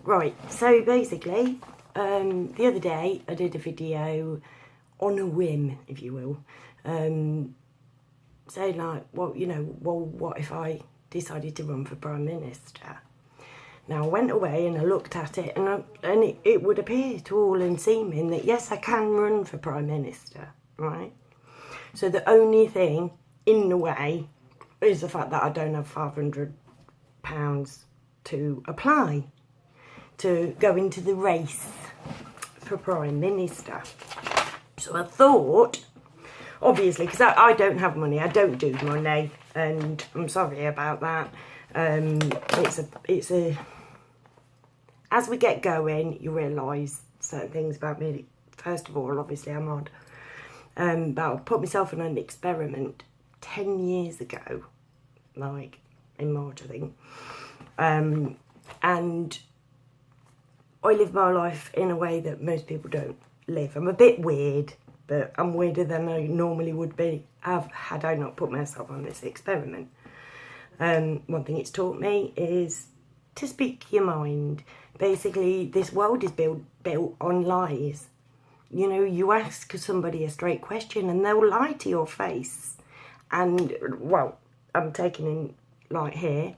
Right, so basically, the other day I did a video on a whim, if you will, saying like, well, what if I decided to run for Prime Minister? Now, I went away and I looked at it, and it would appear to all and seeming that, yes, I can run for Prime Minister, right? So the only thing in the way is the fact that I don't have £500 to apply to go into the race for Prime Minister. So I thought, obviously, because I don't have money, I don't do money, and I'm sorry about that. It's a as we get going, you realise certain things about me. First of all, obviously, I'm odd. But I put myself on an experiment 10 years ago, like in March, I think. And I live my life in a way that most people don't live. I'm a bit weird, but I'm weirder than I normally would be had I not put myself on this experiment. One thing it's taught me is to speak your mind. Basically, this world is built on lies. You know, you ask somebody a straight question and they'll lie to your face. And, well, I'm taking in, like here,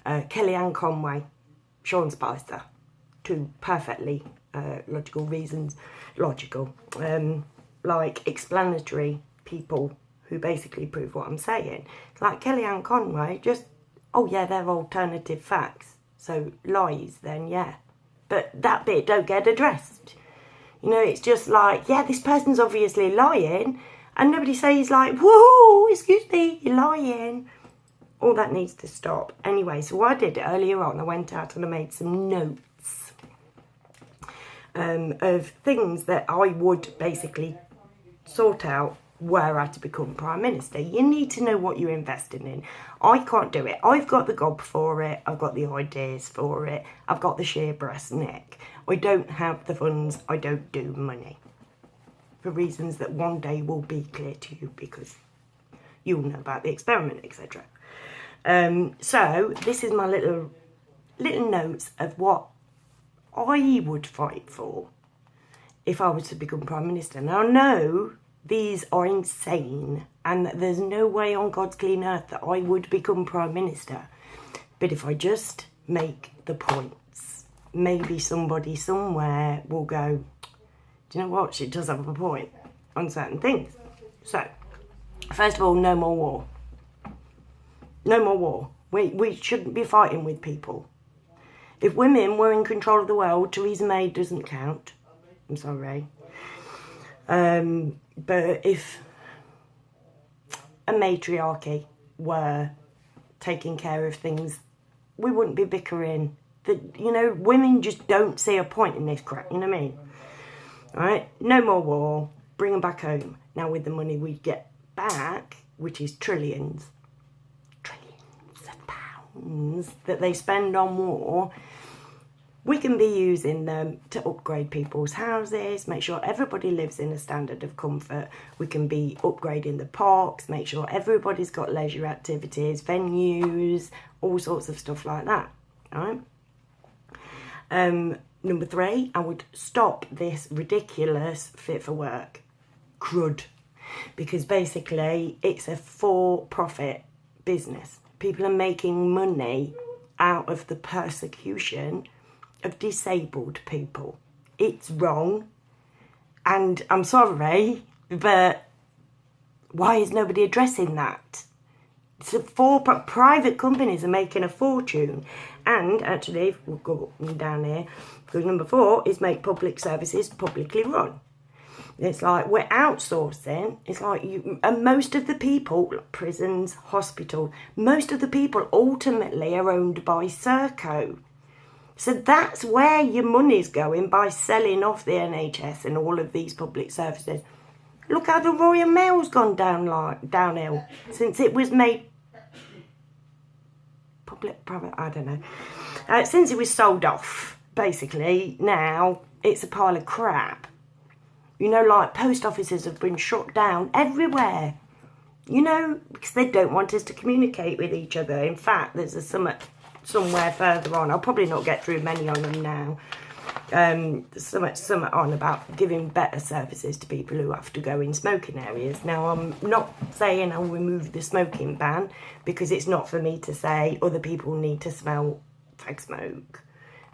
Kellyanne Conway, Sean Spicer, two perfectly logical reasons, like explanatory people who basically prove what I'm saying. Like Kellyanne Conway, just, oh yeah, they're alternative facts. So lies, then, yeah. But that bit don't get addressed. You know, it's just like, yeah, this person's obviously lying. And nobody says like, whoa, excuse me, you're lying. All that needs to stop. Anyway, so what I did earlier on, I went out and I made some notes of things that I would basically sort out were I to become Prime Minister. You need to know what you're investing in. I can't do it. I've got the gob for it. I've got the ideas for it. I've got the sheer breast neck. I don't have the funds. I don't do money. For reasons that one day will be clear to you because you'll know about the experiment, etc. So this is my little notes of what I would fight for if I was to become Prime Minister. Now, I know these are insane and that there's no way on God's clean earth that I would become Prime Minister. But if I just make the points, maybe somebody somewhere will go, do you know what, she does have a point on certain things. So, first of all, no more war. No more war. We shouldn't be fighting with people. If women were in control of the world, Theresa May doesn't count. I'm sorry. But if a matriarchy were taking care of things, we wouldn't be bickering. Women just don't see a point in this crap, you know what I mean? Alright, no more war, bring them back home. Now with the money we get back, which is trillions of pounds that they spend on war, we can be using them to upgrade people's houses, make sure everybody lives in a standard of comfort. We can be upgrading the parks, make sure everybody's got leisure activities, venues, all sorts of stuff like that. All right. Number 3, I would stop this ridiculous fit for work crud, because basically it's a for-profit business. People are making money out of the persecution of disabled people. It's wrong, and I'm sorry, but why is nobody addressing that? So private companies are making a fortune, and actually, we'll go down here, because number 4 is make public services publicly run. It's like we're outsourcing. It's like and most of the people, like prisons, hospitals, most of the people ultimately are owned by Serco. So that's where your money's going by selling off the NHS and all of these public services. Look how the Royal Mail's gone downhill since it was made public-private, I don't know. Since it was sold off, basically, now it's a pile of crap. You know, like post offices have been shut down everywhere. You know, because they don't want us to communicate with each other. In fact, there's a summit somewhere further on. I'll probably not get through many on them now. Some on about giving better services to people who have to go in smoking areas. Now, I'm not saying I'll remove the smoking ban, because it's not for me to say other people need to smell fag smoke.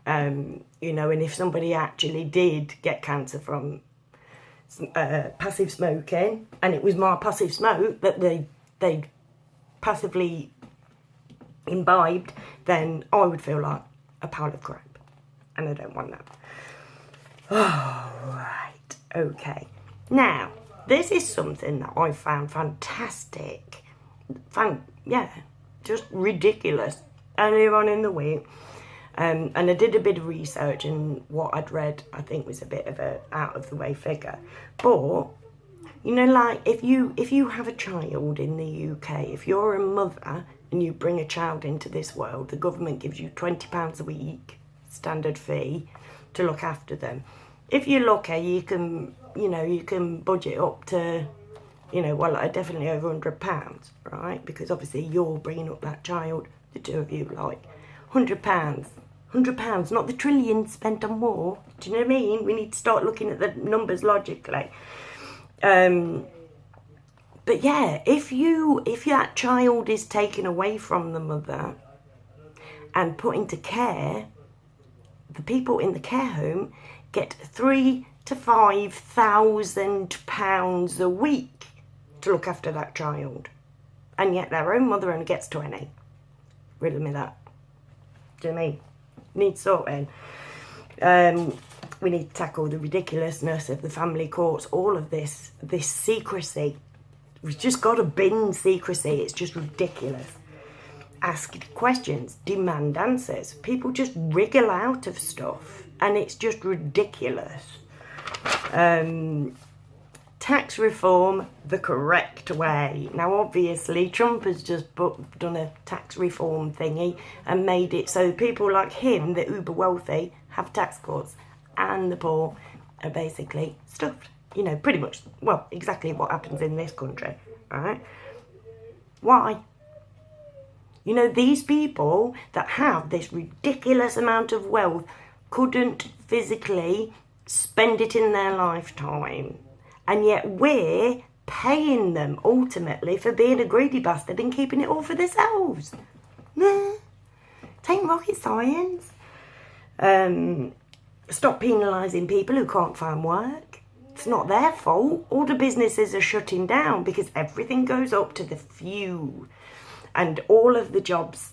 You know, and if somebody actually did get cancer from passive smoking, and it was my passive smoke that they passively imbibed, then I would feel like a pile of crap, and I don't want that. Oh, right, okay. Now, this is something that I found fantastic. Just ridiculous earlier on in the week. And I did a bit of research, and what I'd read, I think, was a bit of a out of the way figure. But, you know, like, if you have a child in the UK, if you're a mother and you bring a child into this world, the government gives you £20 a week, standard fee, to look after them. If you're lucky, you can budget up to, definitely over £100, right? Because obviously you're bringing up that child, the two of you, like, £100. £100, not the trillions spent on war. Do you know what I mean? We need to start looking at the numbers logically. But yeah, if that child is taken away from the mother and put into care, the people in the care home get £3,000 to £5,000 a week to look after that child, and yet their own mother only gets 20. Riddle me that. Do you know what I mean? Needs sorting. We need to tackle the ridiculousness of the family courts, all of this secrecy. We've just got to bin secrecy. It's just ridiculous. Ask questions, demand answers. People just wriggle out of stuff, and it's just ridiculous. Tax reform the correct way. Now, obviously, Trump has just done a tax reform thingy and made it so people like him, the uber wealthy, have tax cuts, and the poor are basically stuffed. You know, pretty much, well, exactly what happens in this country, right? Why? You know, these people that have this ridiculous amount of wealth couldn't physically spend it in their lifetime. And yet we're paying them ultimately for being a greedy bastard and keeping it all for themselves. Nah, it ain't rocket science. Stop penalising people who can't find work. It's not their fault. All the businesses are shutting down because everything goes up to the few. And all of the jobs,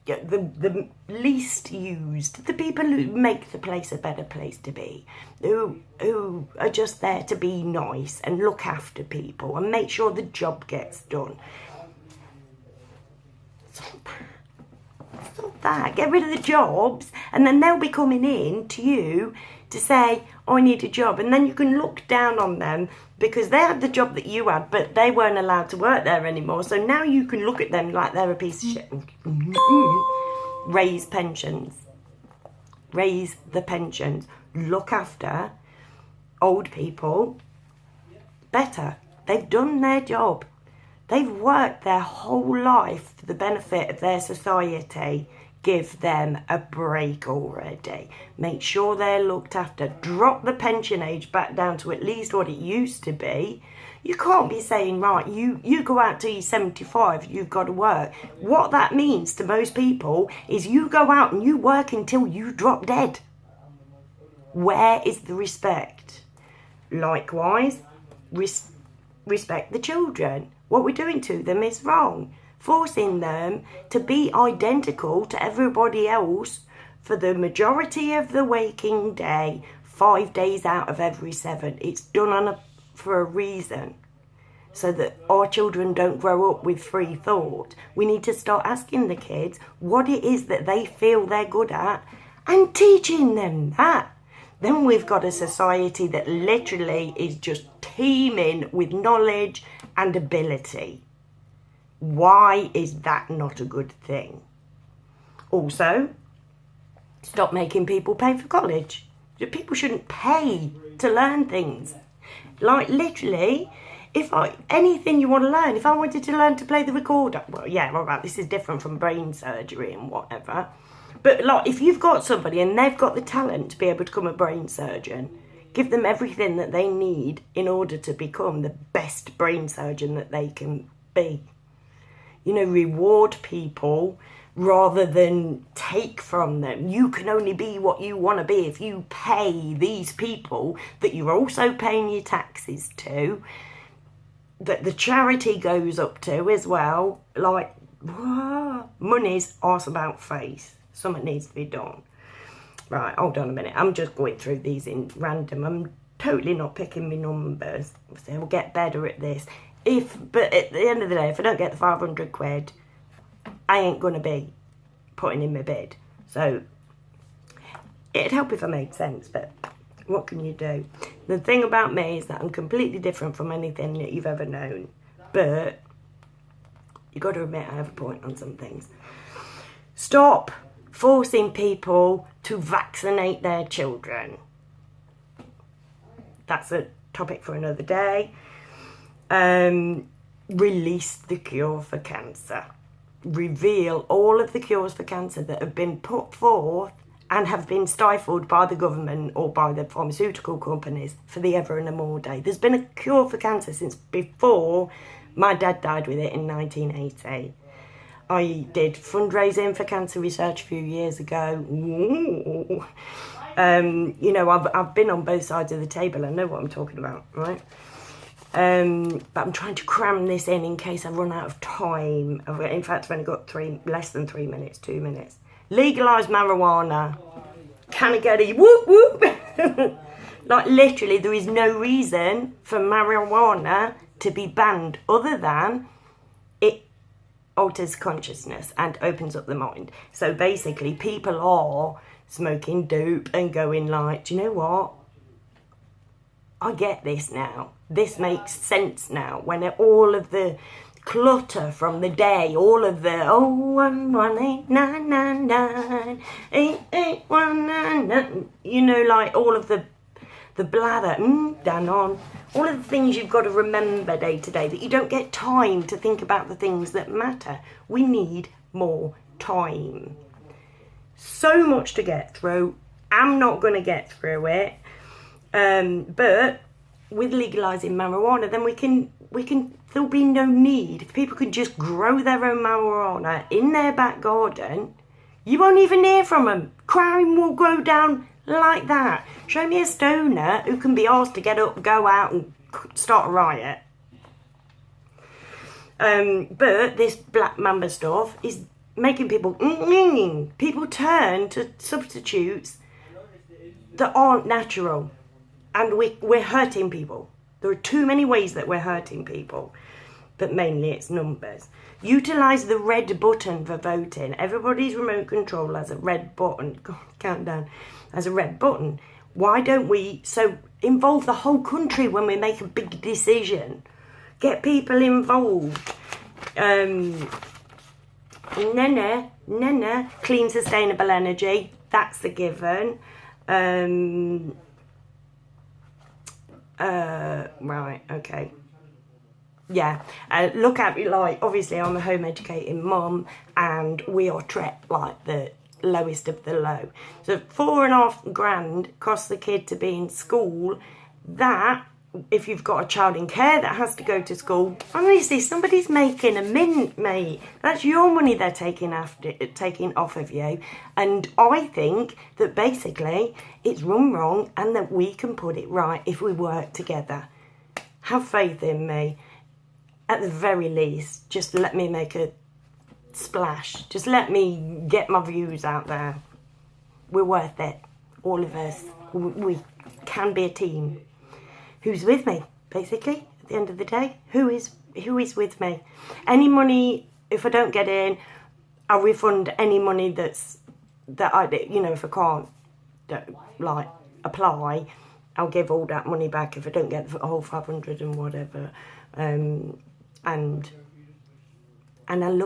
the least used, the people who make the place a better place to be, who are just there to be nice and look after people and make sure the job gets done. It's not that. Get rid of the jobs, and then they'll be coming in to you to say, I need a job, and then you can look down on them because they had the job that you had, but they weren't allowed to work there anymore. So now you can look at them like they're a piece of shit. Raise pensions. Raise the pensions. Look after old people better. They've done their job. They've worked their whole life for the benefit of their society. Give them a break already. Make sure they're looked after. Drop the pension age back down to at least what it used to be. You can't be saying, right, you go out till you're 75, you've got to work. What that means to most people is you go out and you work until you drop dead. Where is the respect? Likewise, respect the children. What we're doing to them is wrong. Forcing them to be identical to everybody else for the majority of the waking day, 5 days out of every 7. It's done for a reason, so that our children don't grow up with free thought. We need to start asking the kids what it is that they feel they're good at and teaching them that. Then we've got a society that literally is just teeming with knowledge and ability. Why is that not a good thing? Also, stop making people pay for college. People shouldn't pay to learn things. Like, literally, anything you want to learn, if I wanted to learn to play the recorder, well, yeah, all right, this is different from brain surgery and whatever. But like, if you've got somebody and they've got the talent to be able to become a brain surgeon, give them everything that they need in order to become the best brain surgeon that they can be. You know, reward people rather than take from them. You can only be what you want to be if you pay these people that you're also paying your taxes to, that the charity goes up to as well. Like, money's arse about face. Something needs to be done. Right, hold on a minute. I'm just going through these in random. I'm totally not picking my numbers. Obviously, I'll get better at this. But at the end of the day, if I don't get the 500 quid, I ain't going to be putting in my bid. So, it'd help if I made sense, but what can you do? The thing about me is that I'm completely different from anything that you've ever known. But, you've got to admit I have a point on some things. Stop forcing people to vaccinate their children. That's a topic for another day. Release the cure for cancer. Reveal all of the cures for cancer that have been put forth and have been stifled by the government or by the pharmaceutical companies for the ever and a more day. There's been a cure for cancer since before my dad died with it in 1980. I did fundraising for cancer research a few years ago. You know, I've been on both sides of the table. I know what I'm talking about, right? But I'm trying to cram this in case I run out of time. In fact, I've only got less than 3 minutes, 2 minutes. Legalise marijuana. Can I get a whoop whoop? Like, literally, there is no reason for marijuana to be banned other than it alters consciousness and opens up the mind. So basically, people are smoking dope and going like, do you know what? I get this now. This makes sense now. When all of the clutter from the day, all of the 0118999 8819, you know, like all of the blather, down on, all of the things you've got to remember day to day, that you don't get time to think about the things that matter. We need more time. So much to get through. I'm not going to get through it. But with legalising marijuana, then we can, there'll be no need. If people can just grow their own marijuana in their back garden, you won't even hear from them. Crime will go down like that. Show me a stoner who can be asked to get up, go out and start a riot. But this Black Mamba stuff is making people turn to substitutes that aren't natural. And we're hurting people. There are too many ways that we're hurting people. But mainly it's numbers. Utilise the red button for voting. Everybody's remote control has a red button. God, countdown. Has a red button. Why don't we involve the whole country when we make a big decision? Get people involved. Clean, sustainable energy. That's the given. Right, okay. Yeah, look at me, like, obviously I'm a home educating mum and we are treated like the lowest of the low. So $4.5 grand costs the kid to be in school. That, if you've got a child in care that has to go to school, honestly, somebody's making a mint, mate. That's your money they're taking off of you. And I think that basically it's run wrong and that we can put it right if we work together. Have faith in me. At the very least, just let me make a splash. Just let me get my views out there. We're worth it. All of us. We can be a team. Who's with me, basically, at the end of the day? Who is with me? Any money, if I don't get in, I'll refund any money that I, you know, if I can't, like, apply, I'll give all that money back if I don't get the whole 500 and whatever. And I love